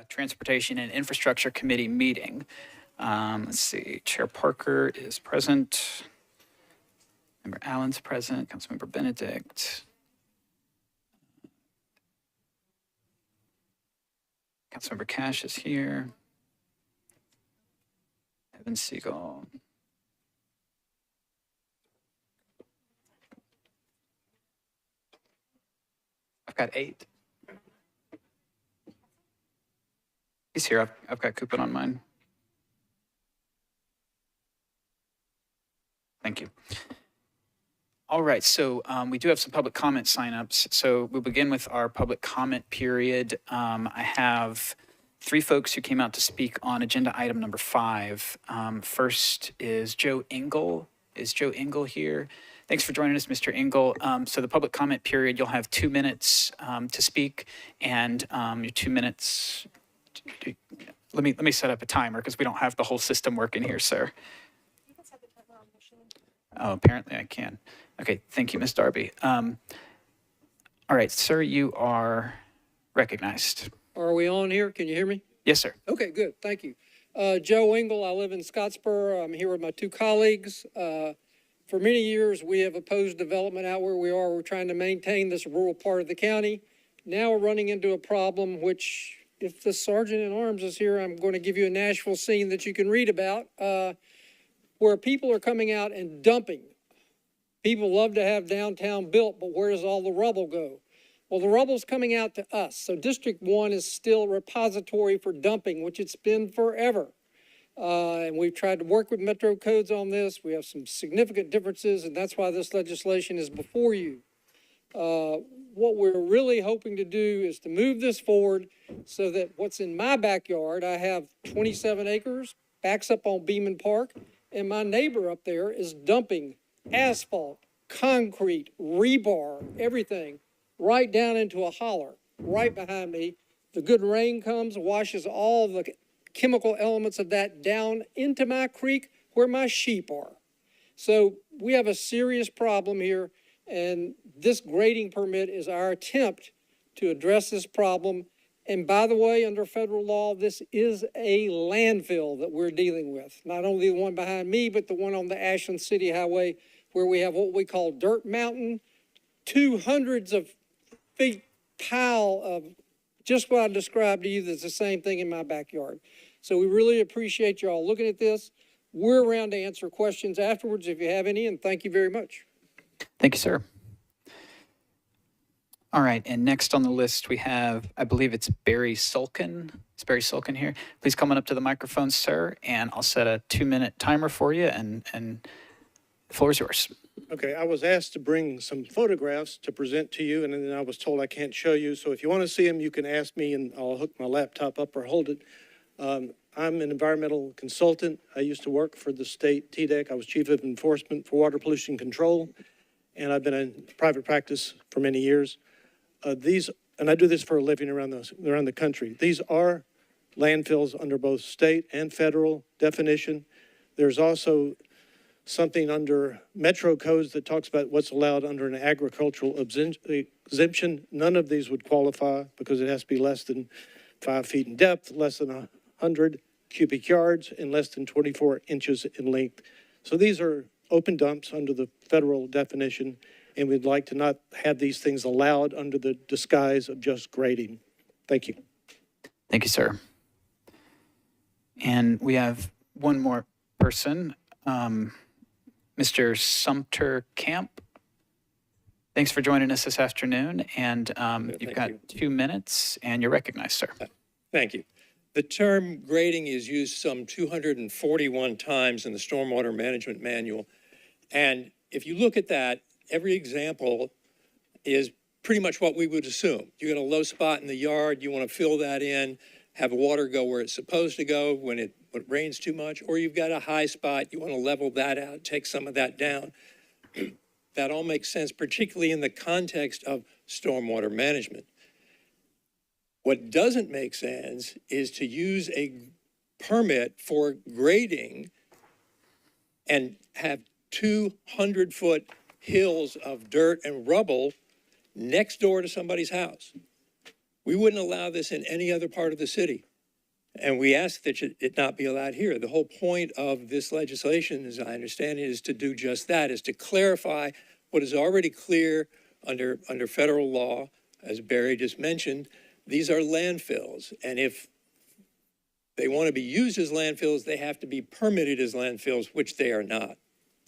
Transportation and Infrastructure Committee meeting. Let's see, Chair Parker is present. Member Allen's present. Councilmember Benedict. Councilmember Cash is here. Evan Siegel. I've got 8. He's here. I've got Coupon on mine. Thank you. All right, so we do have some public comment signups. So we'll begin with our public comment period. I have 3 folks who came out to speak on agenda item number 5. First is Joe Engel. Is Joe Engel here? Thanks for joining us, Mr. Engel. So the public comment period, you'll have 2 minutes to speak, and your 2 minutes. Let me set up a timer because we don't have the whole system working here, sir. You can set the timer on the machine. Oh, apparently I can. Okay, thank you, Ms. Darby. All right, sir, you are recognized. Are we on here? Can you hear me? Yes, sir. Okay, good. Thank you. Joe Engel, I live in Scottsboro. I'm here with my 2 colleagues. For many years, we have opposed development out where we are. We're trying to maintain this rural part of the county. Now we're running into a problem which, if the sergeant in arms is here, I'm going to give you a Nashville scene that you can read about, where people are coming out and dumping. People love to have downtown built, but where does all the rubble go? Well, the rubble's coming out to us. So District 1 is still a repository for dumping, which it's been forever. And we've tried to work with Metro codes on this. We have some significant differences, and that's why this legislation is before you. What we're really hoping to do is to move this forward so that what's in my backyard, I have 27 acres, backs up on Beeman Park, and my neighbor up there is dumping asphalt, concrete, rebar, everything right down into a holler right behind me. The good rain comes, washes all the chemical elements of that down into my creek where my sheep are. So we have a serious problem here, and this grading permit is our attempt to address this problem. And by the way, under federal law, this is a landfill that we're dealing with. Not only the one behind me, but the one on the Ashland City Highway, where we have what we call Dirt Mountain, 200s of feet pile of just what I described to you. That's the same thing in my backyard. So we really appreciate you all looking at this. We're around to answer questions afterwards if you have any, and thank you very much. Thank you, sir. All right, and next on the list we have, I believe it's Barry Sulkin. Is Barry Sulkin here? Please come on up to the microphone, sir, and I'll set a 2-minute timer for you, and the floor is yours. Okay, I was asked to bring some photographs to present to you, and then I was told I can't show you. So if you want to see them, you can ask me, and I'll hook my laptop up or hold it. I'm an environmental consultant. I used to work for the state TDEC. I was chief of enforcement for water pollution control, and I've been in private practice for many years. And I do this for a living around the country. These are landfills under both state and federal definition. There's also something under Metro codes that talks about what's allowed under an agricultural exemption. None of these would qualify because it has to be less than 5 feet in depth, less than 100 cubic yards, and less than 24 inches in length. So these are open dumps under the federal definition, and we'd like to not have these things allowed under the disguise of just grading. Thank you. Thank you, sir. And we have one more person, Mr. Sumter Camp. Thanks for joining us this afternoon, and you've got 2 minutes, and you're recognized, sir. Thank you. The term grading is used some 241 times in the Stormwater Management Manual, and if you look at that, every example is pretty much what we would assume. You got a low spot in the yard, you want to fill that in, have water go where it's supposed to go when it rains too much, or you've got a high spot, you want to level that out, take some of that down. That all makes sense, particularly in the context of stormwater management. What doesn't make sense is to use a permit for grading and have 200-foot hills of dirt and rubble next door to somebody's house. We wouldn't allow this in any other part of the city. And we ask that it not be allowed here. The whole point of this legislation, as I understand it, is to do just that, is to clarify what is already clear under federal law. As Barry just mentioned, these are landfills. And if they want to be used as landfills, they have to be permitted as landfills, which they are not.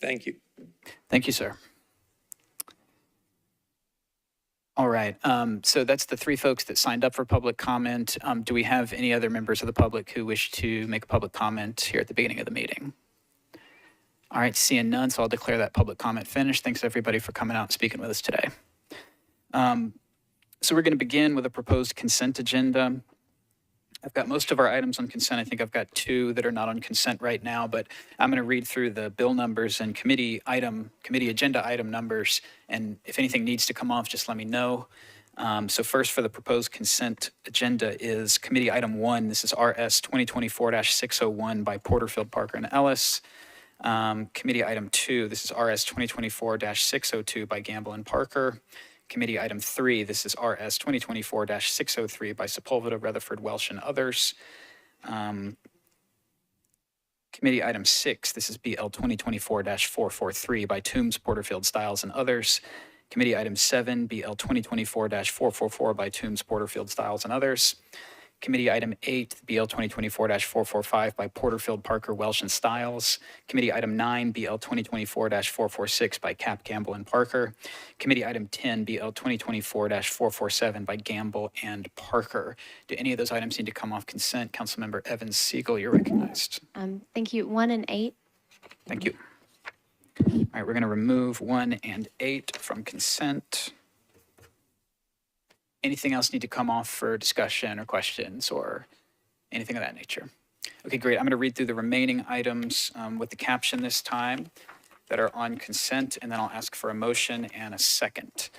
Thank you. Thank you, sir. All right, so that's the three folks that signed up for public comment. Do we have any other members of the public who wish to make a public comment here at the beginning of the meeting? All right, seeing none, so I'll declare that public comment finished. Thanks everybody for coming out and speaking with us today. So we're going to begin with a proposed consent agenda. I've got most of our items on consent. I think I've got two that are not on consent right now, but I'm going to read through the bill numbers and committee agenda item numbers, and if anything needs to come off, just let me know. So first for the proposed consent agenda is committee item 1. This is RS 2024-601 by Porterfield, Parker, and Ellis. Committee item 2, this is RS 2024-602 by Gamble and Parker. Committee item 3, this is RS 2024-603 by Sepulveda, Rutherford, Welsh, and others. Committee item 6, this is BL 2024-443 by Toombs, Porterfield, Stiles, and others. Committee item 7, BL 2024-444 by Toombs, Porterfield, Stiles, and others. Committee item 8, BL 2024-445 by Porterfield, Parker, Welsh, and Stiles. Committee item 9, BL 2024-446 by Cap, Gamble, and Parker. Committee item 10, BL 2024-447 by Gamble and Parker. Do any of those items need to come off consent? Councilmember Evans Siegel, you're recognized. Thank you. 1 and 8. Thank you. All right, we're going to remove 1 and 8 from consent. Anything else need to come off for discussion or questions or anything of that nature? Okay, great. I'm going to read through the remaining items with the caption this time that are on consent, and then I'll ask for a motion and a second.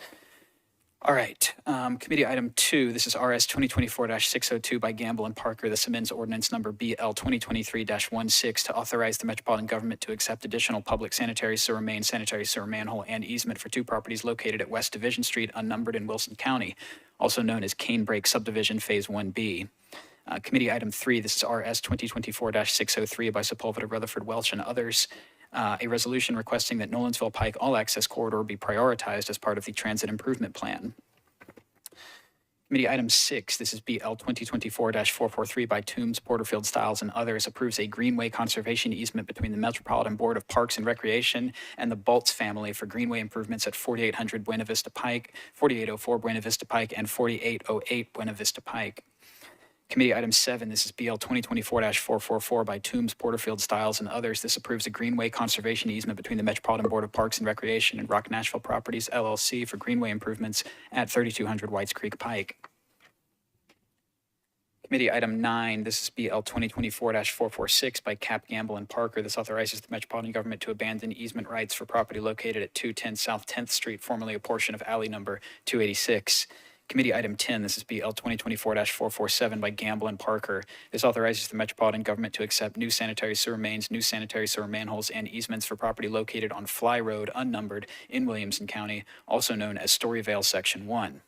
All right, committee item 2, this is RS 2024-602 by Gamble and Parker. This amends ordinance number BL 2023-16 to authorize the Metropolitan government to accept additional public sanitary sewer main, sanitary sewer manhole, and easement for 2 properties located at West Division Street, unnumbered, in Wilson County, also known as Canebrake Subdivision Phase 1B. Committee item 3, this is RS 2024-603 by Sepulveda, Rutherford, Welsh, and others. A resolution requesting that Nolensville Pike all-access corridor be prioritized as part of the transit improvement plan. Committee item 6, this is BL 2024-443 by Toombs, Porterfield, Stiles, and others, approves a greenway conservation easement between the Metropolitan Board of Parks and Recreation and the Baltz family for greenway improvements at 4800 Buena Vista Pike, 4804 Buena Vista Pike, and 4808 Buena Vista Pike. Committee item 7, this is BL 2024-444 by Toombs, Porterfield, Stiles, and others. This approves a greenway conservation easement between the Metropolitan Board of Parks and Recreation and Rock Nashville Properties, LLC for greenway improvements at 3200 Whites Creek Pike. Committee item 9, this is BL 2024-446 by Cap, Gamble, and Parker. This authorizes the Metropolitan government to abandon easement rights for property located at 210 South 10th Street, formerly a portion of alley number 286. Committee item 10, this is BL 2024-447 by Gamble and Parker. This authorizes the Metropolitan government to accept new sanitary sewer mains, new sanitary sewer manholes, and easements for property located on Fly Road, unnumbered, in Williamson County, also known as Storyvale Section 1.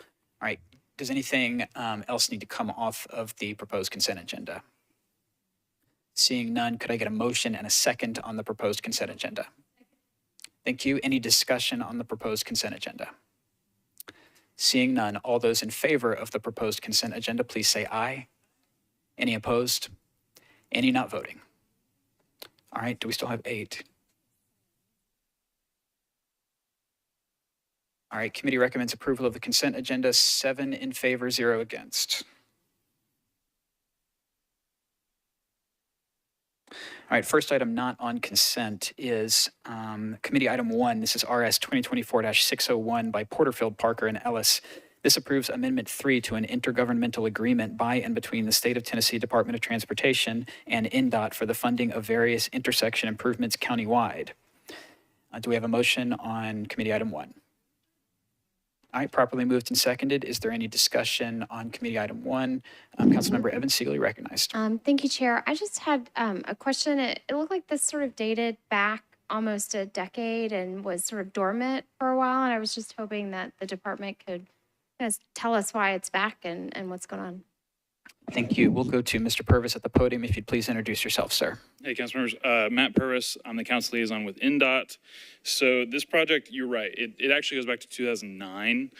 All right, does anything else need to come off of the proposed consent agenda? Seeing none, could I get a motion and a second on the proposed consent agenda? Thank you. Any discussion on the proposed consent agenda? Seeing none, all those in favor of the proposed consent agenda, please say aye. Any opposed? Any not voting? All right, do we still have 8? All right, committee recommends approval of the consent agenda, 7 in favor, 0 against. All right, first item not on consent is committee item 1. This is RS 2024-601 by Porterfield, Parker, and Ellis. This approves Amendment 3 to an intergovernmental agreement by and between the State of Tennessee Department of Transportation and NDOT for the funding of various intersection improvements countywide. Do we have a motion on committee item 1? All right, properly moved and seconded. Is there any discussion on committee item 1? Councilmember Evans Siegel, recognized. Thank you, Chair. I just had a question. It looked like this sort of dated back almost a decade and was sort of dormant for a while. And I was just hoping that the department could guys tell us why it's back and what's going on. Thank you. We'll go to Mr. Purvis at the podium. If you'd please introduce yourself, sir. Hey, council members. Matt Purvis. I'm the council liaison with NDOT. So this project, you're right. It actually goes back to 2009.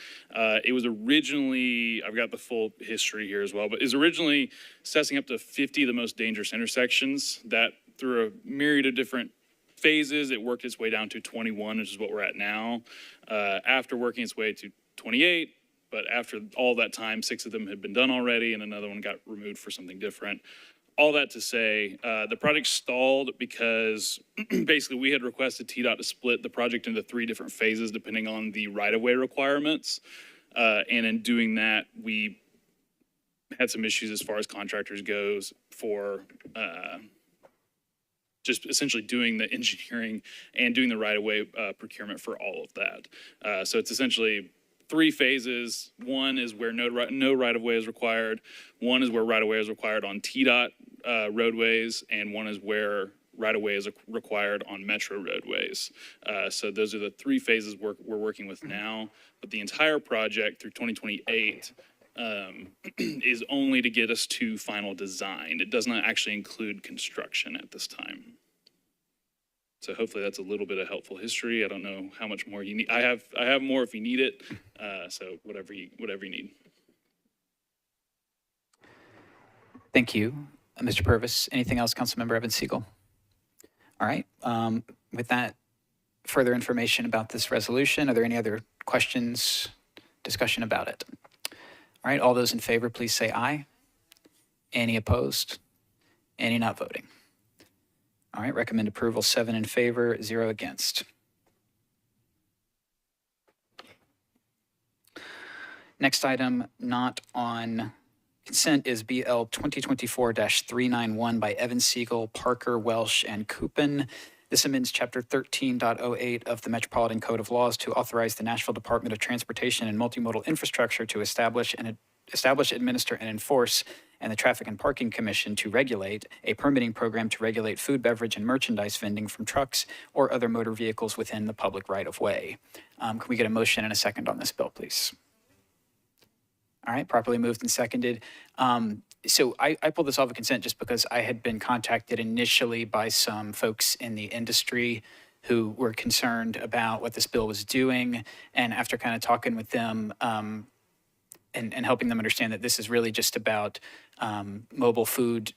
It was originally, I've got the full history here as well, but it was originally assessing up to 50 of the most dangerous intersections that through a myriad of different phases, it worked its way down to 21, which is what we're at now. After working its way to 28, but after all that time, 6 of them had been done already and another one got removed for something different. All that to say, the project stalled because basically we had requested TDOT to split the project into 3 different phases depending on the right-of-way requirements. And in doing that, we had some issues as far as contractors goes for just essentially doing the engineering and doing the right-of-way procurement for all of that. So it's essentially 3 phases. One is where no right-of-way is required. One is where right-of-way is required on TDOT roadways, and one is where right-of-way is required on metro roadways. So those are the 3 phases we're working with now. But the entire project through 2028 is only to get us to final design. It does not actually include construction at this time. So hopefully that's a little bit of helpful history. I don't know how much more you need. I have more if you need it. So whatever you need. Thank you, Mr. Purvis. Anything else, Councilmember Evan Siegel? All right. With that further information about this resolution, are there any other questions, discussion about it? All right. All those in favor, please say aye. Any opposed? Any not voting? All right, recommend approval, 7 in favor, 0 against. Next item not on consent is BL 2024-391 by Evan Siegel, Parker, Welsh, and Coupin. This amends Chapter 13.08 of the Metropolitan Code of Laws to authorize the Nashville Department of Transportation and Multimodal Infrastructure to establish, administer, and enforce, and the Traffic and Parking Commission to regulate a permitting program to regulate food, beverage, and merchandise vending from trucks or other motor vehicles within the public right-of-way. Can we get a motion and a second on this bill, please? All right, properly moved and seconded. So I pulled this off of consent just because I had been contacted initially by some folks in the industry who were concerned about what this bill was doing. And after kind of talking with them, and helping them understand that this is really just about mobile food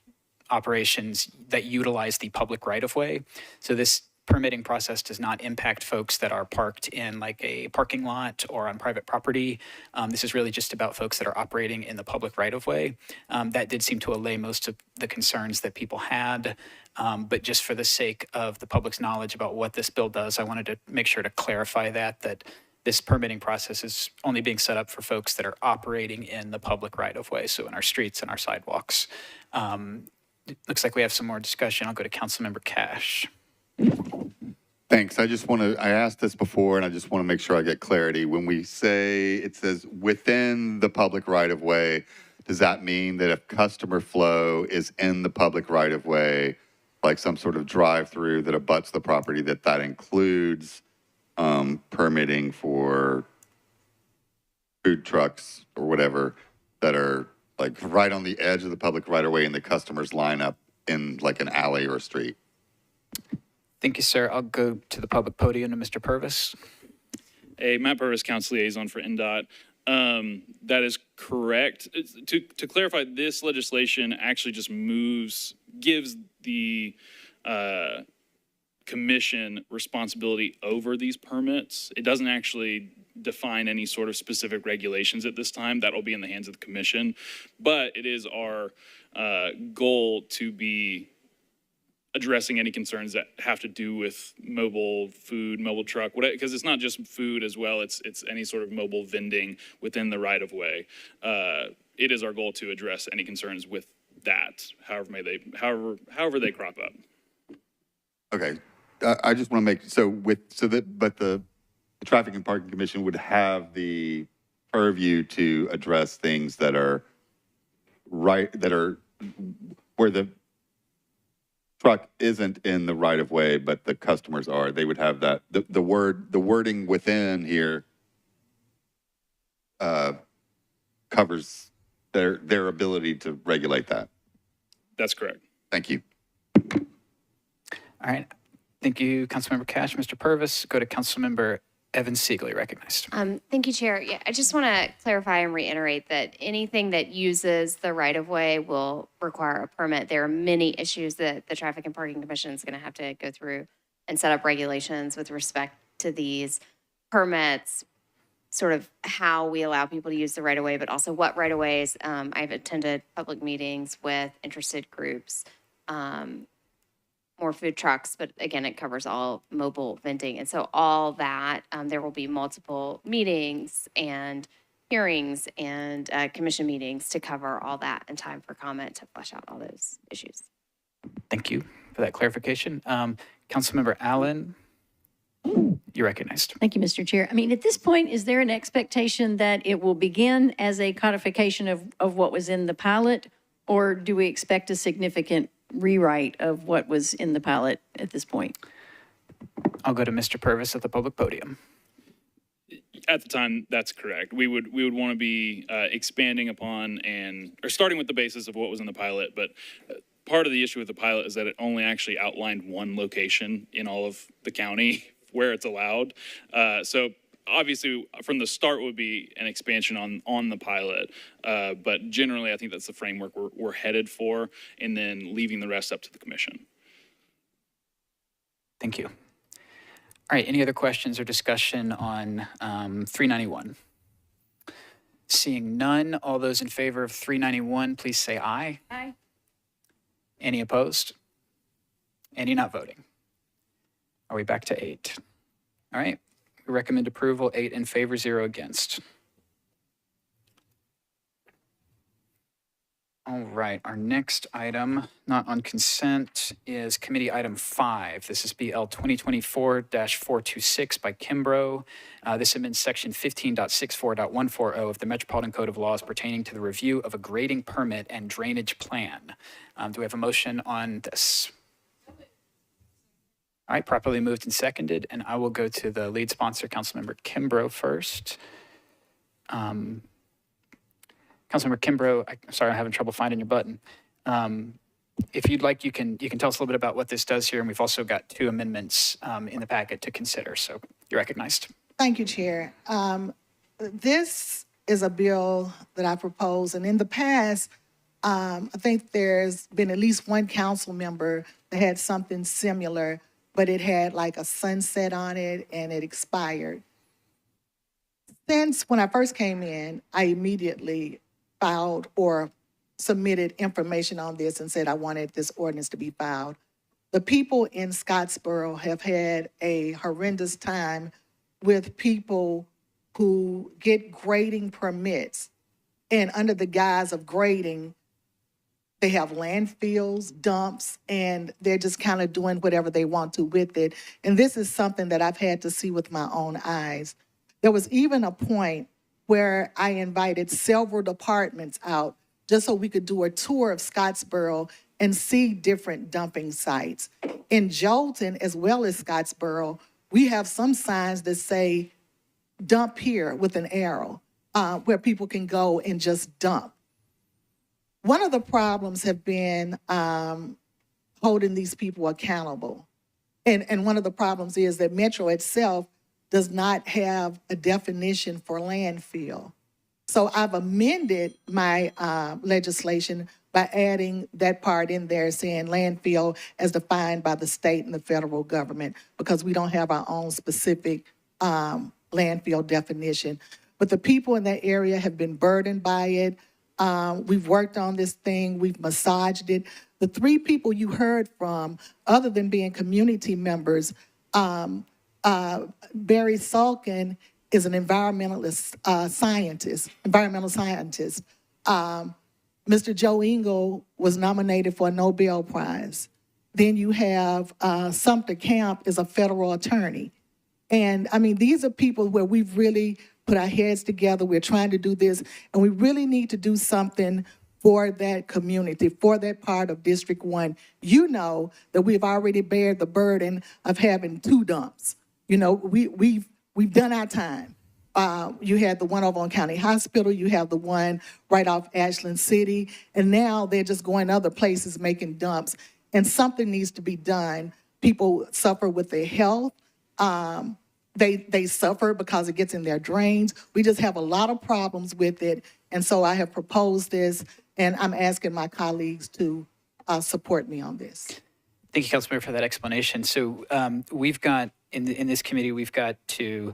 operations that utilize the public right-of-way. So this permitting process does not impact folks that are parked in like a parking lot or on private property. This is really just about folks that are operating in the public right-of-way. That did seem to allay most of the concerns that people had. But just for the sake of the public's knowledge about what this bill does, I wanted to make sure to clarify that this permitting process is only being set up for folks that are operating in the public right-of-way, so in our streets and our sidewalks. It looks like we have some more discussion. I'll go to Councilmember Cash. Thanks. I asked this before, and I just want to make sure I get clarity. When we say, it says within the public right-of-way, does that mean that if customer flow is in the public right-of-way, like some sort of drive-through that abuts the property, that includes permitting for food trucks or whatever that are like right on the edge of the public right-of-way and the customers line up in like an alley or a street? Thank you, sir. I'll go to the public podium to Mr. Purvis. Hey, Matt Purvis, council liaison for NDOT. That is correct. To clarify, this legislation actually just gives the commission responsibility over these permits. It doesn't actually define any sort of specific regulations at this time. That will be in the hands of the commission. But it is our goal to be addressing any concerns that have to do with mobile food, mobile truck, because it's not just food as well. It's any sort of mobile vending within the right of way. It is our goal to address any concerns with that, however they crop up. Okay. I just want to make, but the Traffic and Parking Commission would have the purview to address things that are where the truck isn't in the right of way, but the customers are. They would have that. The wording within here covers their ability to regulate that. That's correct. Thank you. All right. Thank you, Councilmember Cash. Mr. Purvis, go to Councilmember Evan Siegley, recognized. Thank you, Chair. Yeah, I just want to clarify and reiterate that anything that uses the right-of-way will require a permit. There are many issues that the Traffic and Parking Commission is going to have to go through and set up regulations with respect to these permits, sort of how we allow people to use the right-of-way, but also what right-of-ways. I've attended public meetings with interested groups, more food trucks, but again, it covers all mobile vending. And so all that, there will be multiple meetings and hearings and commission meetings to cover all that in time for comment to flesh out all those issues. Thank you for that clarification. Councilmember Allen, you're recognized. Thank you, Mr. Chair. I mean, at this point, is there an expectation that it will begin as a codification of what was in the pilot? Or do we expect a significant rewrite of what was in the pilot at this point? I'll go to Mr. Purvis at the public podium. At the time, that's correct. We would want to be expanding upon or starting with the basis of what was in the pilot. But part of the issue with the pilot is that it only actually outlined one location in all of the county where it's allowed. So obviously, from the start would be an expansion on the pilot. But generally, I think that's the framework we're headed for, and then leaving the rest up to the commission. Thank you. All right, any other questions or discussion on 391? Seeing none, all those in favor of 391, please say aye. Aye. Any opposed? Any not voting? Are we back to 8? All right, we recommend approval, 8 in favor, 0 against. All right, our next item, not on consent, is committee item 5. This is BL 2024-426 by Kimbrough. This amends section 15.64.140 of the Metropolitan Code of Laws pertaining to the review of a grading permit and drainage plan. Do we have a motion on this? All right, properly moved and seconded, and I will go to the lead sponsor, Councilmember Kimbrough, first. Councilmember Kimbrough, I'm sorry, I'm having trouble finding your button. If you'd like, you can tell us a little bit about what this does here, and we've also got 2 amendments in the packet to consider, so you're recognized. Thank you, Chair. This is a bill that I propose, and in the past, I think there's been at least one council member that had something similar, but it had like a sunset on it and it expired. Since when I first came in, I immediately filed or submitted information on this and said I wanted this ordinance to be filed. The people in Scottsboro have had a horrendous time with people who get grading permits, and under the guise of grading, they have landfills, dumps, and they're just kind of doing whatever they want to with it. And this is something that I've had to see with my own eyes. There was even a point where I invited several departments out just so we could do a tour of Scottsboro and see different dumping sites. In Jolton, as well as Scottsboro, we have some signs that say dump here with an arrow, where people can go and just dump. One of the problems have been holding these people accountable. And one of the problems is that Metro itself does not have a definition for landfill. So I've amended my legislation by adding that part in there saying landfill as defined by the state and the federal government, because we don't have our own specific landfill definition. But the people in that area have been burdened by it. We've worked on this thing, we've massaged it. The 3 people you heard from, other than being community members, Barry Salkin is an environmental scientist. Mr. Joe Engel was nominated for a Nobel Prize. Then you have Sumter Camp is a federal attorney. And I mean, these are people where we've really put our heads together. We're trying to do this, and we really need to do something for that community, for that part of District 1. You know that we've already bared the burden of having 2 dumps. You know, we've done our time. You had the one over on County Hospital, you have the one right off Ashland City, and now they're just going other places making dumps. And something needs to be done. People suffer with their health. They suffer because it gets in their drains. We just have a lot of problems with it. And so I have proposed this, and I'm asking my colleagues to support me on this. Thank you, Councilmember, for that explanation. So we've got, in this committee, we've got to,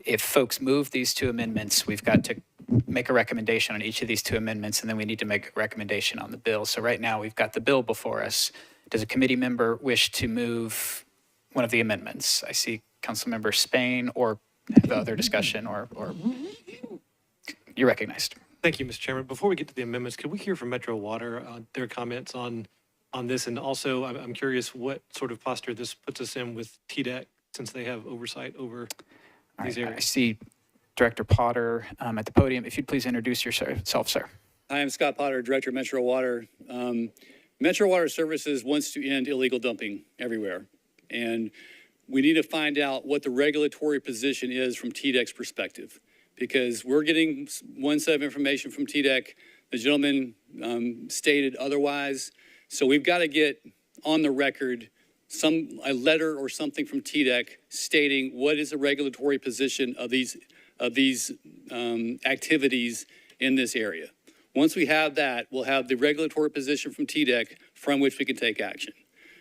if folks move these two amendments, we've got to make a recommendation on each of these two amendments, and then we need to make a recommendation on the bill. So right now, we've got the bill before us. Does a committee member wish to move one of the amendments? I see Councilmember Spain, or have other discussion, or you're recognized. Thank you, Mr. Chairman. Before we get to the amendments, could we hear from Metro Water, their comments on this? And also, I'm curious what sort of posture this puts us in with TDEC, since they have oversight over these I areas. see Director Potter at the podium. If you'd please introduce yourself, sir. Hi, I'm Scott Potter, Director of Metro Water. Metro Water Services wants to end illegal dumping everywhere. And we need to find out what the regulatory position is from TDEC's perspective, because we're getting one set of information from TDEC. The gentleman stated otherwise. So we've got to get on the record a letter or something from TDEC stating what is the regulatory position of these activities in this area. Once we have that, we'll have the regulatory position from TDEC from which we can take action.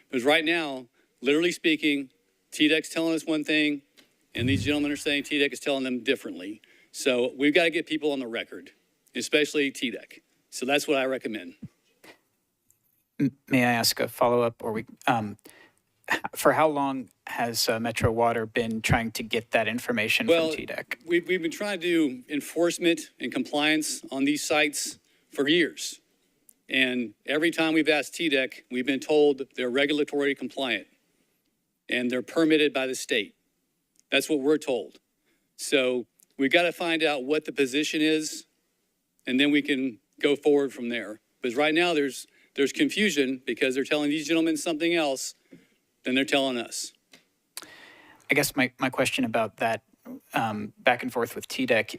Because right now, literally speaking, TDEC's telling us one thing, and these gentlemen are saying TDEC is telling them differently. So we've got to get people on the record, especially TDEC. So that's what I recommend. May I ask a follow-up? Or for how long has Metro Water been trying to get that information from TDEC? We've been trying to do enforcement and compliance on these sites for years. And every time we've asked TDEC, we've been told they're regulatory compliant and they're permitted by the state. That's what we're told. So we've got to find out what the position is, and then we can go forward from there. Because right now there's confusion because they're telling these gentlemen something else than they're telling us. I guess my question about that back and forth with TDEC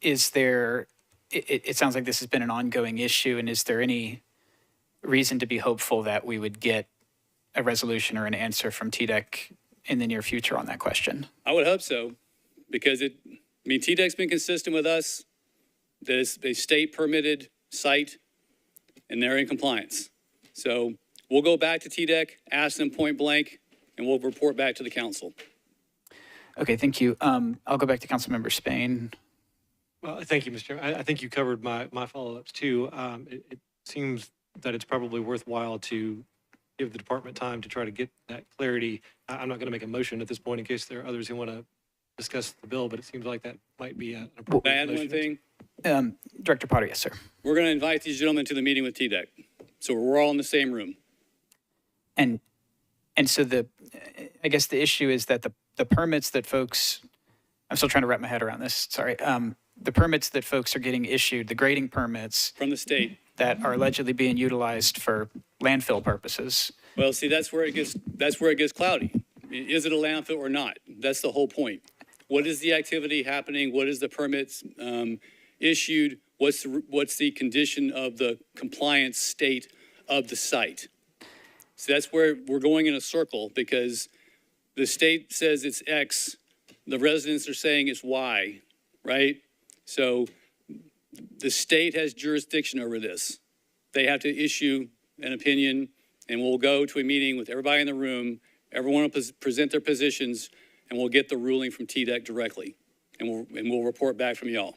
is there, it sounds like this has been an ongoing issue, and is there any reason to be hopeful that we would get a resolution or an answer from TDEC in the near future on that question? I would hope so, because TDEC's been consistent with us that it's a state permitted site and they're in compliance. So we'll go back to TDEC, ask them point blank, and we'll report back to the council. Okay, thank you. I'll go back to Councilmember Spain. Well, thank you, Mr. Chairman. I think you covered my follow-ups too. It seems that it's probably worthwhile to give the department time to try to get that clarity. I'm not going to make a motion at this point in case there are others who want to discuss the bill, but it seems like that might be an appropriate May I add motion. one thing? Director Potter, yes, sir. We're going to invite these gentlemen to the meeting with TDEC. So we're all in the same room. And so I guess the issue is that the permits that folks, I'm still trying to wrap my head around this, sorry. The permits that folks are getting issued, the grading permits From the state. that are allegedly being utilized for landfill purposes. Well, see, that's where it gets cloudy. Is it a landfill or not? That's the whole point. What is the activity happening? What is the permits issued? What's the condition of the compliance state of the site? So that's where we're going in a circle, because the state says it's X, the residents are saying it's Y, right? So the state has jurisdiction over this. They have to issue an opinion, and we'll go to a meeting with everybody in the room. Everyone will present their positions, and we'll get the ruling from TDEC directly, and we'll report back from y'all.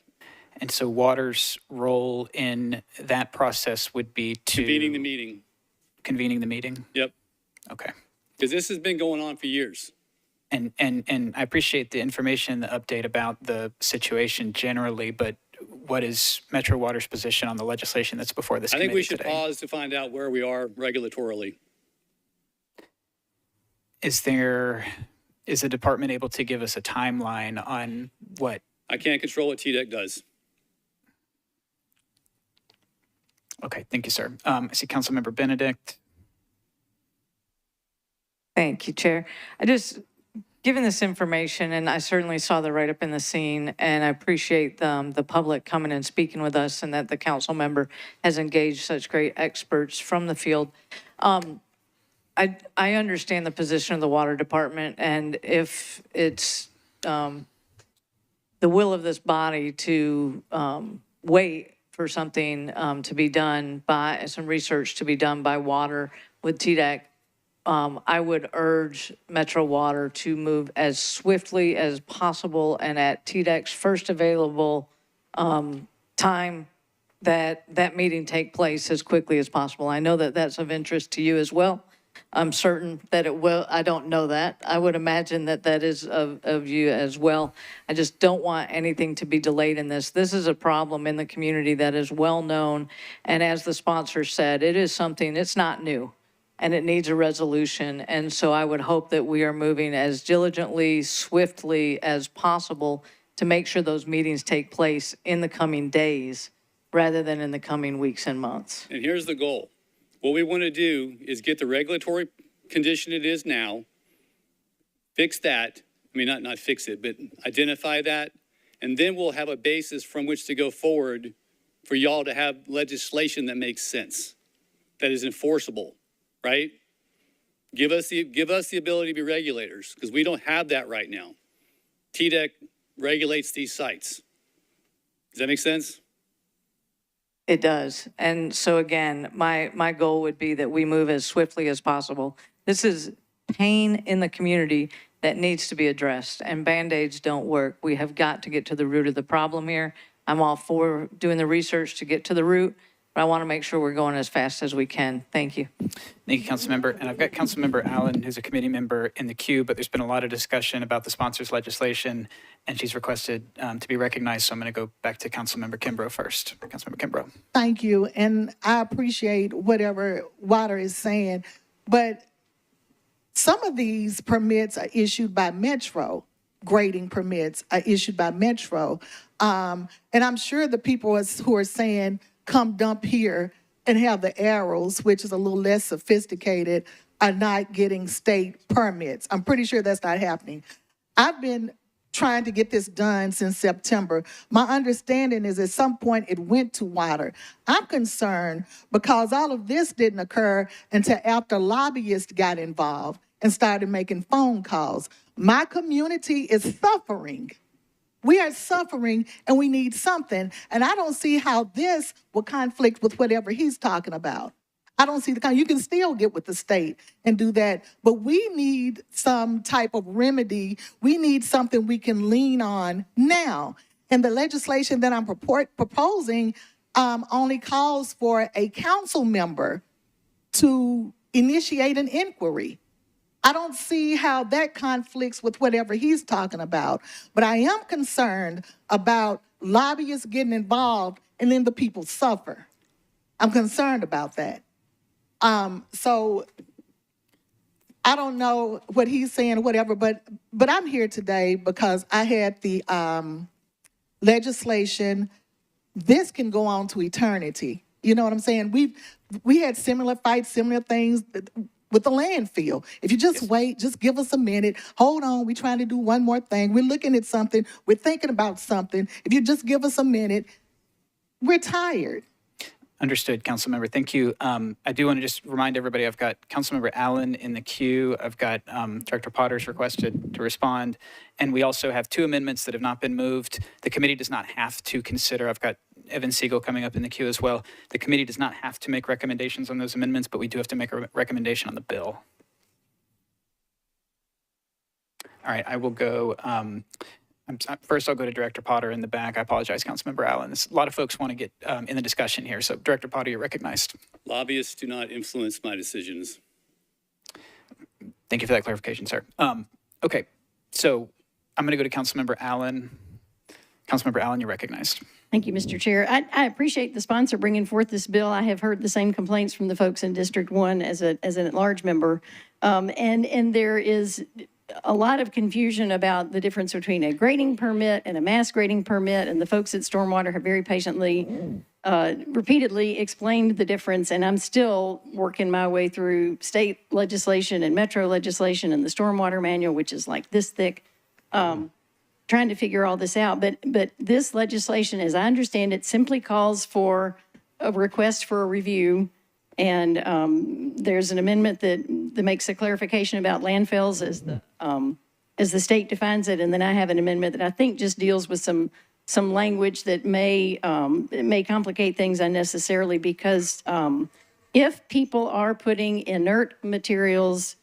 And so Water's role in that process would be to Convening the meeting. Convening the meeting? Yep. Okay. Because this has been going on for years. And I appreciate the information, the update about the situation generally, but what is Metro Water's position on the legislation that's before this I committee think we should today? pause to find out where we are regulatorily. Is the department able to give us a timeline on what? I can't control what TDEC does. Okay, thank you, sir. I see Councilmember Benedict. Thank you, Chair. I just given this information, and I certainly saw the write-up in the scene, and I appreciate the public coming and speaking with us, and that the council member has engaged such great experts from the field. I understand the position of the water department, and if it's the will of this body to wait for something to be done by, some research to be done by water with TDEC, I would urge Metro Water to move as swiftly as possible and at TDEC's first available time that meeting take place as quickly as possible. I know that that's of interest to you as well. I'm certain that it will. I don't know that. I would imagine that that is of you as well. I just don't want anything to be delayed in this. This is a problem in the community that is well known. And as the sponsor said, it is something, it's not new, and it needs a resolution. And so I would hope that we are moving as diligently, swiftly as possible to make sure those meetings take place in the coming days rather than in the coming weeks and months. And here's the goal. What we want to do is get the regulatory condition it is now, fix that. I mean, not fix it, but identify that. And then we'll have a basis from which to go forward for y'all to have legislation that makes sense, that is enforceable, right? Give us the ability to be regulators, because we don't have that right now. TDEC regulates these sites. Does that make sense? It does. And so again, my goal would be that we move as swiftly as possible. This is pain in the community that needs to be addressed, and Band-Aids don't work. We have got to get to the root of the problem here. I'm all for doing the research to get to the root, but I want to make sure we're going as fast as we can. Thank you. Thank you, Councilmember. And I've got Councilmember Allen, who's a committee member, in the queue, but there's been a lot of discussion about the sponsor's legislation, and she's requested to be recognized. So I'm going to go back to Councilmember Kimbrough first. Councilmember Kimbrough. Thank you, and I appreciate whatever Water is saying, but some of these permits are issued by Metro. Grading permits are issued by Metro. And I'm sure the people who are saying, come dump here and have the arrows, which is a little less sophisticated, are not getting state permits. I'm pretty sure that's not happening. I've been trying to get this done since September. My understanding is at some point it went to Water. I'm concerned because all of this didn't occur until after lobbyists got involved and started making phone calls. My community is suffering. We are suffering and we need something. And I don't see how this will conflict with whatever he's talking about. I don't see you can still get with the state and do that, but we need some type of remedy. We need something we can lean on now. And the legislation that I'm proposing only calls for a council member to initiate an inquiry. I don't see how that conflicts with whatever he's talking about. But I am concerned about lobbyists getting involved and then the people suffer. I'm concerned about that. So I don't know what he's saying or whatever, but I'm here today because I had the legislation. This can go on to eternity. You know what I'm saying? We had similar fights, similar things with the landfill. If you just wait, just give us a minute. Hold on, we're trying to do one more thing. We're looking at something. We're thinking about something. If you just give us a minute, we're tired. Understood, Councilmember. Thank you. I do want to just remind everybody, I've got Councilmember Allen in the queue. I've got Director Potter's requested to respond. And we also have 2 amendments that have not been moved. The committee does not have to consider, I've got Evan Siegel coming up in the queue as well. The committee does not have to make recommendations on those amendments, but we do have to make a recommendation on the bill. All right, I will go. First, I'll go to Director Potter in the back. I apologize, Councilmember Allen. A lot of folks want to get in the discussion here. So, Director Potter, you're recognized. Lobbyists do not influence my decisions. Thank you for that clarification, sir. Okay, so I'm going to go to Councilmember Allen. Councilmember Allen, you're recognized. Thank you, Mr. Chair. I appreciate the sponsor bringing forth this bill. I have heard the same complaints from the folks in District 1 as an at-large member. And there is a lot of confusion about the difference between a grading permit and a mass grading permit, and the folks at Stormwater have very patiently, repeatedly explained the difference, and I'm still working my way through state legislation and metro legislation and the stormwater manual, which is like this thick, trying to figure all this out. But this legislation, as I understand it, simply calls for a request for a review. And there's an amendment that makes a clarification about landfills as the state defines it. And then I have an amendment that I think just deals with some language that may complicate things unnecessarily, because if people are putting inert materials,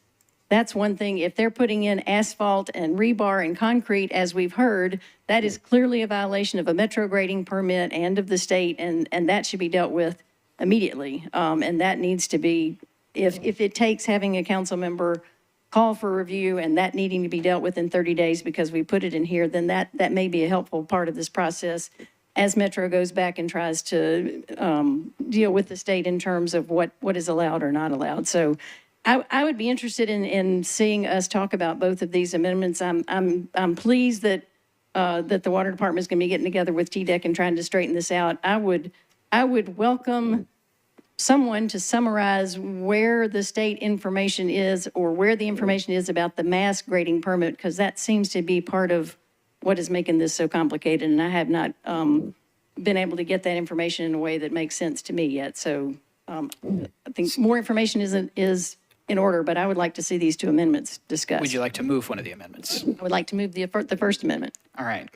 that's one thing. If they're putting in asphalt and rebar and concrete, as we've heard, that is clearly a violation of a metro grading permit and of the state, and that should be dealt with immediately. And that needs to be, if it takes having a council member call for review and that needing to be dealt with in 30 days because we put it in here, then that may be a helpful part of this process as Metro goes back and tries to deal with the state in terms of what is allowed or not allowed. So I would be interested in seeing us talk about both of these amendments. I'm pleased that the water department is going to be getting together with TDEC and trying to straighten this out. I would welcome someone to summarize where the state information is, or where the information is about the mass grading permit, because that seems to be part of what is making this so complicated. And I have not been able to get that information in a way that makes sense to me yet. So I think more information is in order, but I would like to see these two amendments discussed. Would you like to move one of the amendments? I would like to move the First Amendment. All right.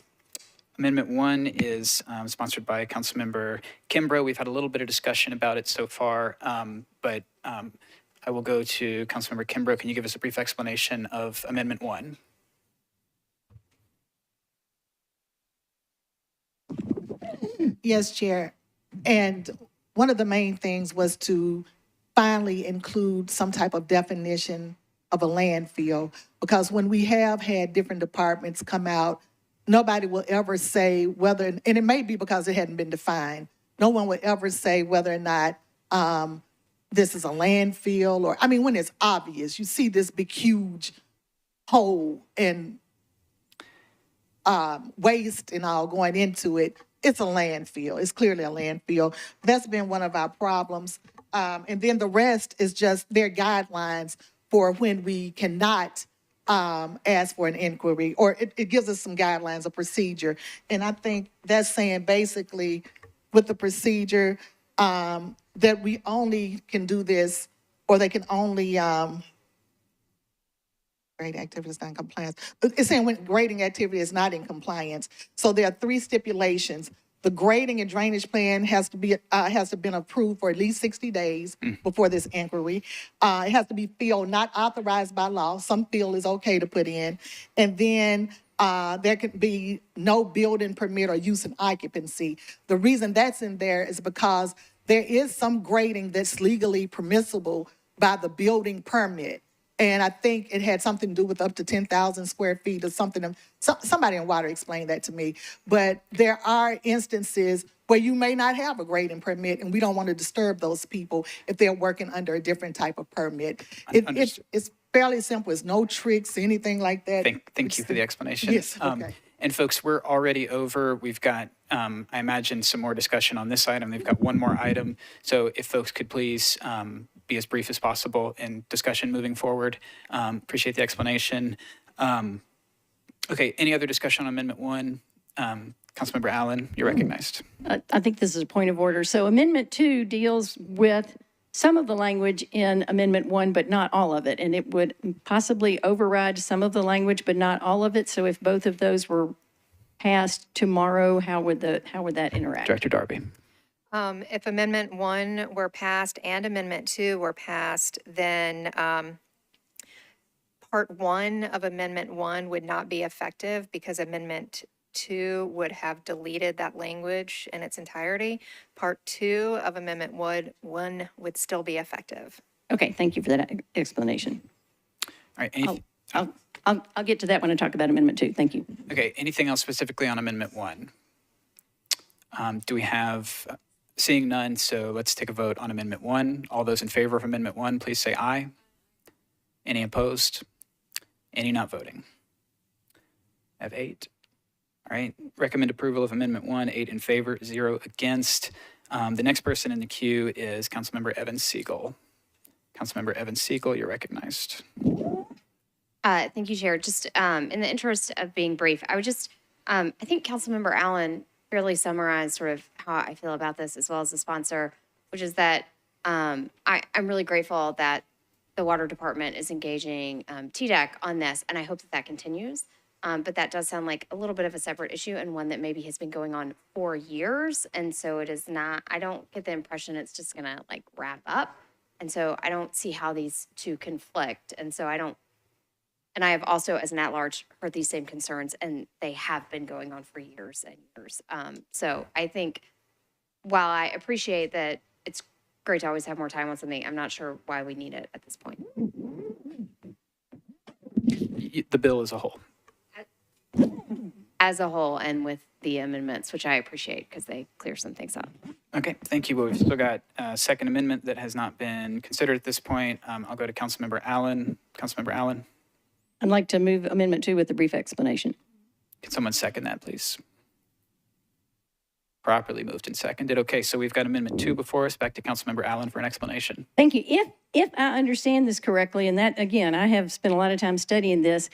Amendment 1 is sponsored by Councilmember Kimbrough. We've had a little bit of discussion about it so far, but I will go to Councilmember Kimbrough. Can you give us a brief explanation of Amendment 1? Yes, Chair. And one of the main things was to finally include some type of definition of a landfill, because when we have had different departments come out, nobody will ever say whether, and it may be because it hadn't been defined, no one would ever say whether or not this is a landfill, or, I mean, when it's obvious, you see this big, huge hole and waste and all going into it, it's a landfill. It's clearly a landfill. That's been one of our problems. And then the rest is just their guidelines for when we cannot ask for an inquiry, or it gives us some guidelines, a procedure. And I think that's saying basically with the procedure that we only can do this, or they can only grading activity is not in compliance. It's saying when grading activity is not in compliance. So there are 3 stipulations. The grading and drainage plan has to have been approved for at least 60 days before this inquiry. It has to be field not authorized by law. Some field is okay to put in. And then there could be no building permit or use and occupancy. The reason that's in there is because there is some grading that's legally permissible by the building permit. And I think it had something to do with up to 10,000 square feet or something. Somebody in water explained that to me. But there are instances where you may not have a grading permit, and we don't want to disturb those people if they're working under a different type of permit. It's fairly simple. It's no tricks, anything like that. Thank you for the explanation. Yes, okay. And folks, we're already over. We've got, I imagine, some more discussion on this item. They've got one more item. So if folks could please be as brief as possible in discussion moving forward. Appreciate the explanation. Okay, any other discussion on Amendment 1? Councilmember Allen, you're recognized. I think this is a point of order. So Amendment 2 deals with some of the language in Amendment 1, but not all of it. And it would possibly override some of the language, but not all of it. So if both of those were passed tomorrow, how would that interact? Director Darby. If Amendment 1 were passed and Amendment 2 were passed, then Part 1 of Amendment 1 would not be effective because Amendment 2 would have deleted that language in its entirety. Part 2 of Amendment 1 would still be effective. Okay, thank you for that explanation. All right. I'll get to that when I talk about Amendment 2. Thank you. Okay, anything else specifically on Amendment 1? Do we have, seeing none, so let's take a vote on Amendment 1. All those in favor of Amendment 1, please say aye. Any opposed? Any not voting? I have 8. All right, recommend approval of Amendment 1, 8 in favor, 0 against. The next person in the queue is Councilmember Evan Siegel. Councilmember Evan Siegel, you're recognized. Thank you, Chair. Just in the interest of being brief, I would just, I think Councilmember Allen fairly summarized sort of how I feel about this as well as the sponsor, which is that I'm really grateful that the Water Department is engaging TDEC on this, and I hope that that continues. But that does sound like a little bit of a separate issue and one that maybe has been going on for years. And so it is not, I don't get the impression it's just going to like wrap up. And so I don't see how these two conflict. And so I have also, as an at-large, heard these same concerns, and they have been going on for years and years. So I think while I appreciate that it's great to always have more time on something, I'm not sure why we need it at this point. The bill as a whole. As a whole and with the amendments, which I appreciate because they clear some things up. Okay, thank you. Well, we've still got a second amendment that has not been considered at this point. I'll go to Councilmember Allen. Councilmember Allen, I'd like to move Amendment 2 with a brief explanation. can someone second that, please? Properly moved and seconded. Okay, so we've got Amendment 2 before us. Back to Councilmember Allen for an explanation. Thank you. If I understand this correctly, and that, again, I have spent a lot of time studying this,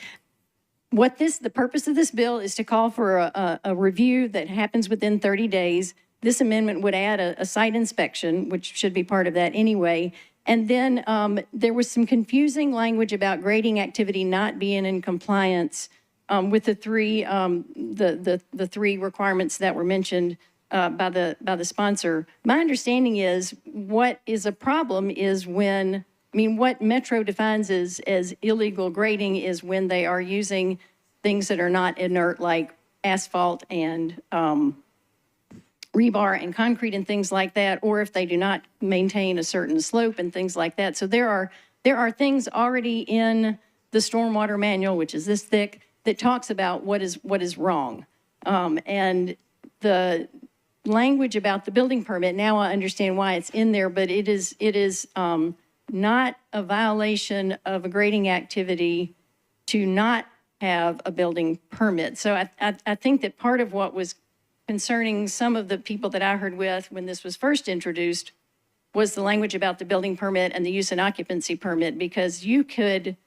the purpose of this bill is to call for a review that happens within 30 days. This amendment would add a site inspection, which should be part of that anyway. And then there was some confusing language about grading activity not being in compliance with the three requirements that were mentioned by the sponsor. My understanding is what is a problem is when, what Metro defines as illegal grading is when they are using things that are not inert, like asphalt and rebar and concrete and things like that, or if they do not maintain a certain slope and things like that. So there are things already in the stormwater manual, which is this thick, that talks about what is wrong. And the language about the building permit, now I understand why it's in there, but it is not a violation of a grading activity to not have a building permit. So I think that part of what was concerning some of the people that I heard with when this was first introduced was the language about the building permit and the use and occupancy permit, because you could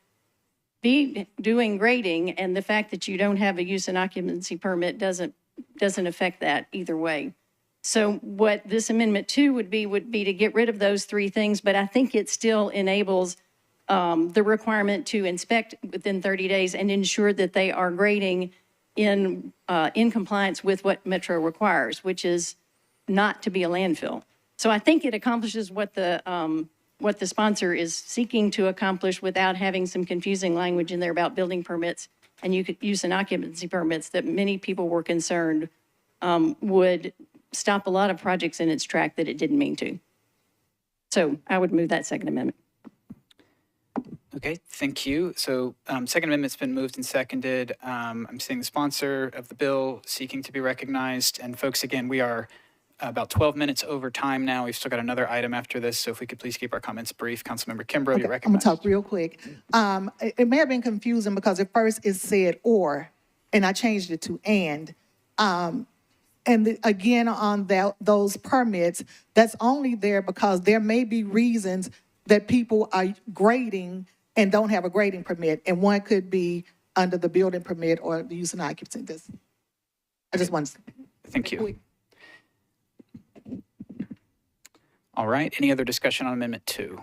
be doing grading and the fact that you don't have a use and occupancy permit doesn't affect that either way. So what this Amendment 2 would be to get rid of those three things, but I think it still enables the requirement to inspect within 30 days and ensure that they are grading in compliance with what Metro requires, which is not to be a landfill. So I think it accomplishes what the sponsor is seeking to accomplish without having some confusing language in there about building permits and use and occupancy permits that many people were concerned would stop a lot of projects in its track that it didn't mean to. So I would move that second amendment. Okay, thank you. So second amendment's been moved and seconded. I'm seeing the sponsor of the bill seeking to be recognized. And folks, again, we are about 12 minutes over time now. We've still got another item after this. So if we could please keep our comments brief. Councilmember Kimbrough, you're recognized. I'm gonna talk real quick. It may have been confusing because at first it said or, and I changed it to and. Again, on those permits, that's only there because there may be reasons that people are grading and don't have a grading permit, and one could be under the building permit or the use and occupancy. I just wanted to. Thank you. All right, any other discussion on Amendment 2?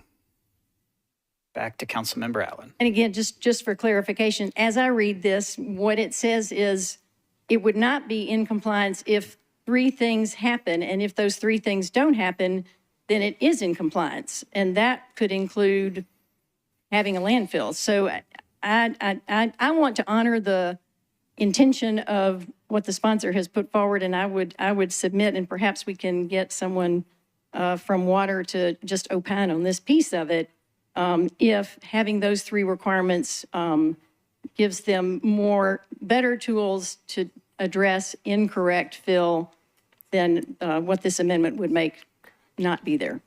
Back to Councilmember Allen. And again, just for clarification, as I read this, what it says is it would not be in compliance if three things happen, and if those three things don't happen, then it is in compliance, and that could include having a landfill. So I want to honor the intention of what the sponsor has put forward, and I would submit, and perhaps we can get someone from Water to just opine on this piece of it, if having those three requirements gives them better tools to address incorrect fill than what this amendment would make not be there.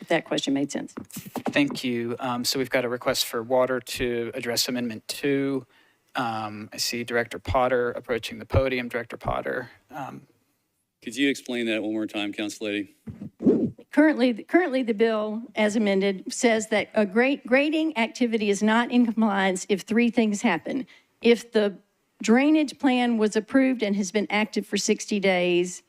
that question made sense. Thank you. So we've got a request for water to address Amendment 2. I see Director Potter approaching the podium. Director Potter. Could you explain that one more time, Council Lady? Currently, the bill, as amended, says that a grading activity is not in compliance if three things happen. If the drainage plan was approved and has been active for 60 days,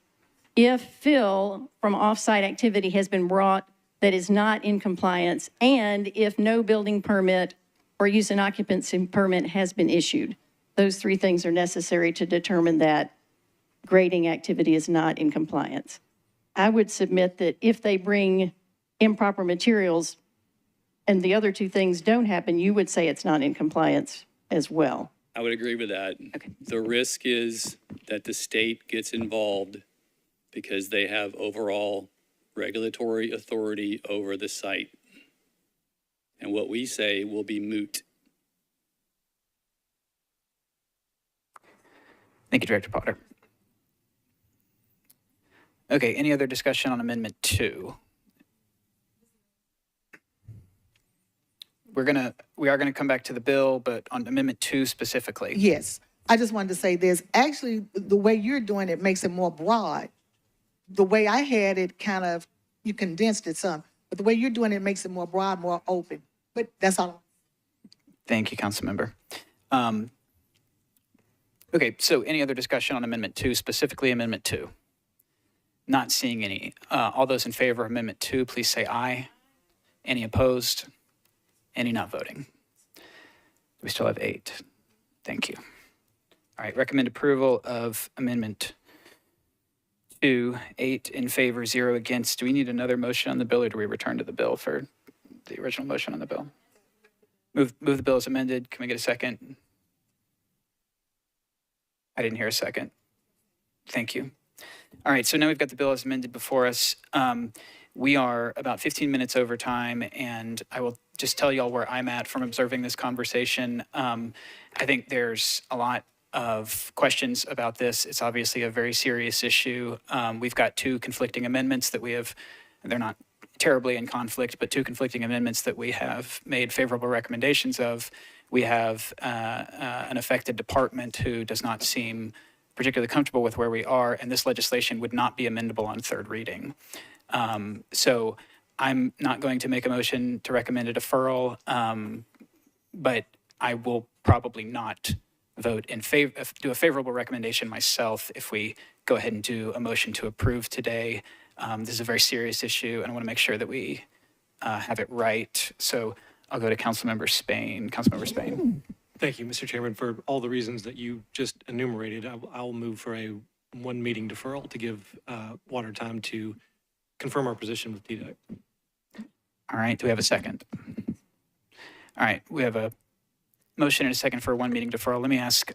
if fill from off-site activity has been brought that is not in compliance, and if no building permit or use and occupancy permit has been issued. Those three things are necessary to determine that grading activity is not in compliance. I would submit that if they bring improper materials and the other two things don't happen, you would say it's not in compliance as well. I would agree with that. Okay. The risk is that the state gets involved because they have overall regulatory authority over the site. And what we say will be moot. Thank you, Director Potter. Okay, any other discussion on Amendment 2? We are gonna come back to the bill, but on Amendment 2 specifically. Yes, I just wanted to say this. Actually, the way you're doing it makes it more broad. The way I had it, kind of, you condensed it some, but the way you're doing it makes it more broad, more open. But that's all. Thank you, Councilmember. Okay, so any other discussion on Amendment 2, specifically Amendment 2? Not seeing any. All those in favor of Amendment 2, please say aye. Any opposed? Any not voting? We still have 8. Thank you. All right, recommend approval of Amendment 2, 8 in favor, 0 against. Do we need another motion on the bill, or do we return to the bill for the original motion on the bill? Move the bill as amended. Can we get a second? I didn't hear a second. Thank you. All right, so now we've got the bill as amended before us. We are about 15 minutes over time, and I will just tell y'all where I'm at from observing this conversation. I think there's a lot of questions about this. It's obviously a very serious issue. We've got 2 conflicting amendments that we have, they're not terribly in conflict, but 2 conflicting amendments that we have made favorable recommendations of. We have an affected department who does not seem particularly comfortable with where we are, and this legislation would not be amendable on 3rd reading. So I'm not going to make a motion to recommend a deferral, but I will probably not vote in favor, do a favorable recommendation myself if we go ahead and do a motion to approve today. This is a very serious issue, and I want to make sure that we have it right. So I'll go to Councilmember Spain. Councilmember Spain. Thank you, Mr. Chairman, for all the reasons that you just enumerated. I'll move for a 1 meeting deferral to give water time to confirm our position with TDEC. All right, do we have a second? All right, we have a motion and a second for a 1 meeting deferral. Let me ask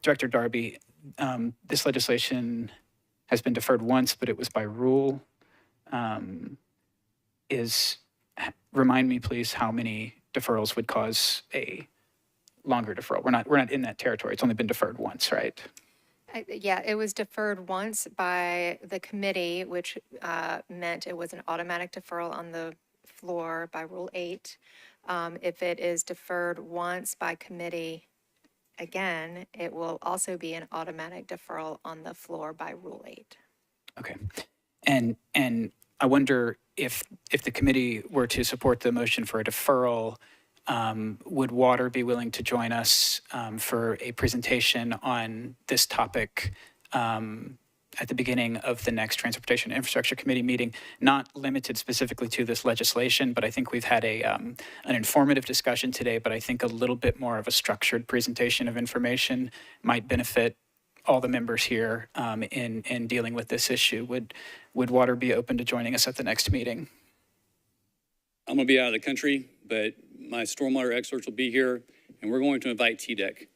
Director Darby, this legislation has been deferred once, but it was by rule. Remind me, please, how many deferrals would cause a longer deferral? We're not in that territory. It's only been deferred once, right? Yeah, it was deferred once by the committee, which meant it was an automatic deferral on the floor by Rule 8. If it is deferred once by committee, again, it will also be an automatic deferral on the floor by Rule 8. Okay. And I wonder if the committee were to support the motion for a deferral, would Water be willing to join us for a presentation on this topic at the beginning of the next Transportation and Infrastructure Committee meeting, not limited specifically to this legislation, but I think we've had an informative discussion today, but I think a little bit more of a structured presentation of information might benefit all the members here in dealing with this issue. Would Water be open to joining us at the next meeting? I'm going to be out of the country, but my stormwater experts will be here, and we're going to invite TDEC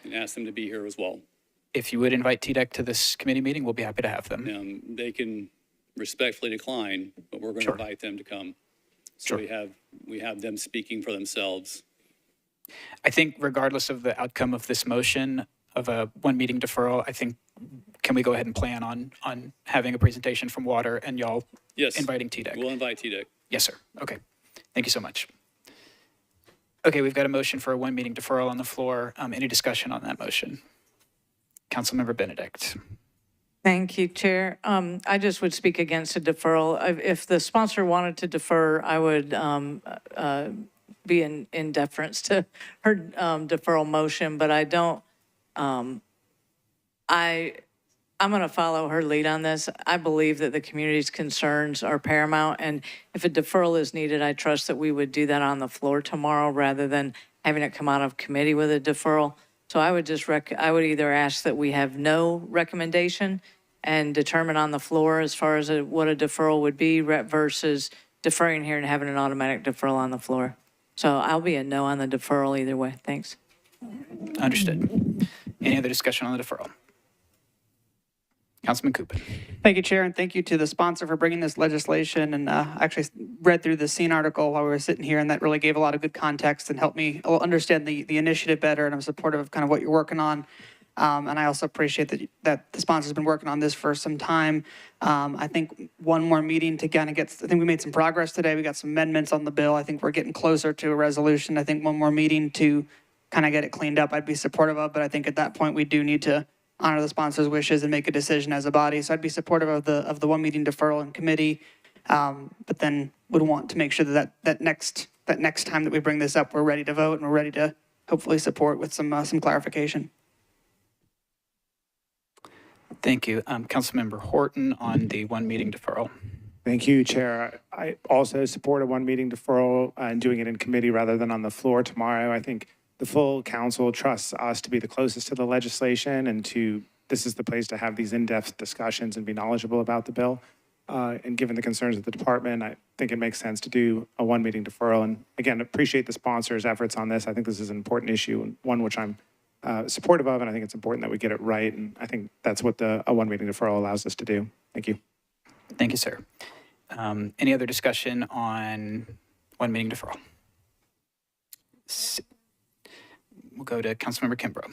and ask them to be here as well. If you would invite TDEC to this committee meeting, we'll be happy to have them. They can respectfully decline, but we're going to invite them to come. So we have them speaking for themselves. I think regardless of the outcome of this motion of a 1 meeting deferral, I think can we go ahead and plan on having a presentation from water and y'all Yes. inviting TDEC? We'll invite TDEC. Yes, sir. Okay. Thank you so much. Okay, we've got a motion for a one meeting deferral on the floor. Any discussion on that motion? Councilmember Benedict. Thank you, Chair. I just would speak against a deferral. If the sponsor wanted to defer, I would be in deference to her deferral motion, but I don't. I'm going to follow her lead on this. I believe that the community's concerns are paramount, and if a deferral is needed, I trust that we would do that on the floor tomorrow rather than having it come out of committee with a deferral. So I would just I would either ask that we have no recommendation and determine on the floor as far as what a deferral would be versus deferring here and having an automatic deferral on the floor. So I'll be a no on the deferral either way. Thanks. Understood. Any other discussion on the deferral? Councilman Coopin. Thank you, Chair, and thank you to the sponsor for bringing this legislation. And actually read through the scene article while we were sitting here, and that really gave a lot of good context and helped me understand the initiative better. And I'm supportive of kind of what you're working on. And I also appreciate that the sponsor's been working on this for some time. I think one more meeting to kind of I think we made some progress today. We got some amendments on the bill. I think we're getting closer to a resolution. I think one more meeting to kind of get it cleaned up, I'd be supportive of. But I think at that point, we do need to honor the sponsor's wishes and make a decision as a body. So I'd be supportive of the one meeting deferral in committee, but then would want to make sure that next time that we bring this up, we're ready to vote and we're ready to hopefully support with some clarification. Thank you. Councilmember Horton on the one meeting deferral. Thank you, Chair. I also support a one meeting deferral and doing it in committee rather than on the floor tomorrow. I think the full council trusts us to be the closest to the legislation and this is the place to have these in-depth discussions and be knowledgeable about the bill. And given the concerns of the department, I think it makes sense to do a one meeting deferral. And again, appreciate the sponsor's efforts on this. I think this is an important issue and one which I'm supportive of, and I think it's important that we get it right. And I think that's what a one meeting deferral allows us to do. Thank you. Thank you, sir. Any other discussion on one meeting deferral? We'll go to Councilmember Kimbrough.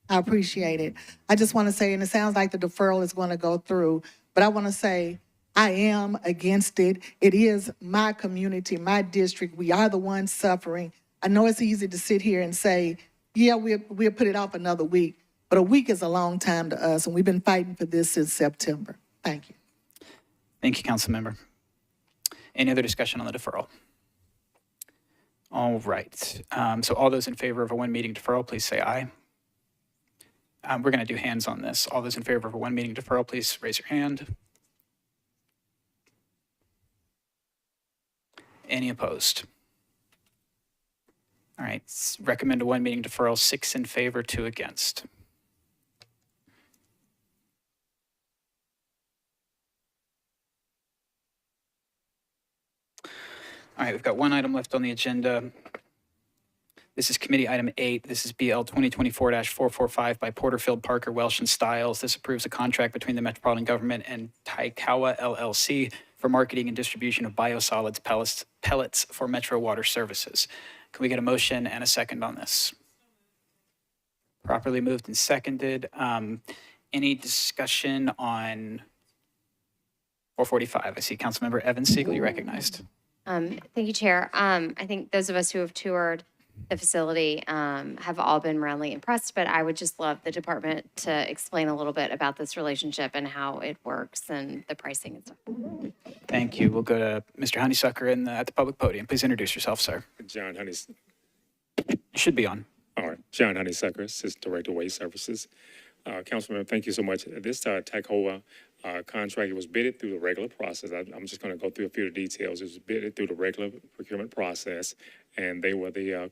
I appreciate it. I just want to say, and it sounds like the deferral is going to go through, but I want to say I am against it. It is my community, my district. We are the ones suffering. I know it's easy to sit here and say, yeah, we'll put it off another week, but a week is a long time to us, and we've been fighting for this since September. Thank you. Thank you, Councilmember. Any other discussion on the deferral? All right. So all those in favor of a one meeting deferral, please say aye. We're going to do hands on this. All those in favor of a one meeting deferral, please raise your hand. Any opposed? All right. Recommend a one meeting deferral, 6 in favor, 2 against. All right, we've got one item left on the agenda. This is Committee Item 8. This is BL 2024-445 by Porterfield, Parker, Welsh, and Stiles. This approves a contract between the Metropolitan Government and Taikawa LLC for marketing and distribution of biosolids pellets for Metro Water Services. Can we get a motion and a second on this? Properly moved and seconded. Any discussion on 445? I see Councilmember Evan Siegel, you recognized. Thank you, Chair. I think those of us who have toured the facility have all been roundly impressed, but I would just love the department to explain a little bit about this relationship and how it works and the pricing and stuff. Thank you. We'll go to Mr. Honeysucker at the public podium. Please introduce yourself, sir. John Honeysucker. You should be on. All right. John Honeysucker, Assistant Director of Waste Services. Councilman, thank you so much. This Taikawa contract was bidded through the regular process. I'm just going to go through a few of the details. It was bidded through the regular procurement process, and they were the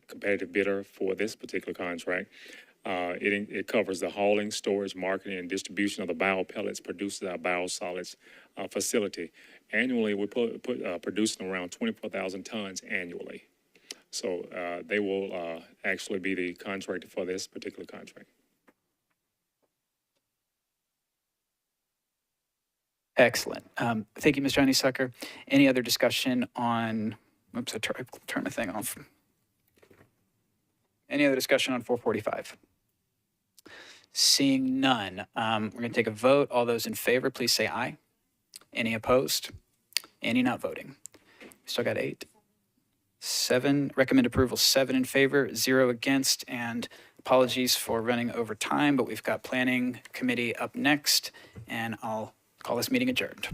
competitive bidder for this particular contract. It covers the hauling, storage, marketing, and distribution of the biopellets produced at our biosolids facility. Annually, we producing around 24,000 tons annually. So they will actually be the contractor for this particular contract. Excellent. Thank you, Mr. Honeysucker. Any other discussion on, oops, I turned the thing off. Any other discussion on 445? Seeing none, we're going to take a vote. All those in favor, please say aye. Any opposed? Any not voting? Still got 8. 7, recommend approval, 7 in favor, 0 against, and apologies for running over time, but we've got Planning Committee up next, and I'll call this meeting adjourned.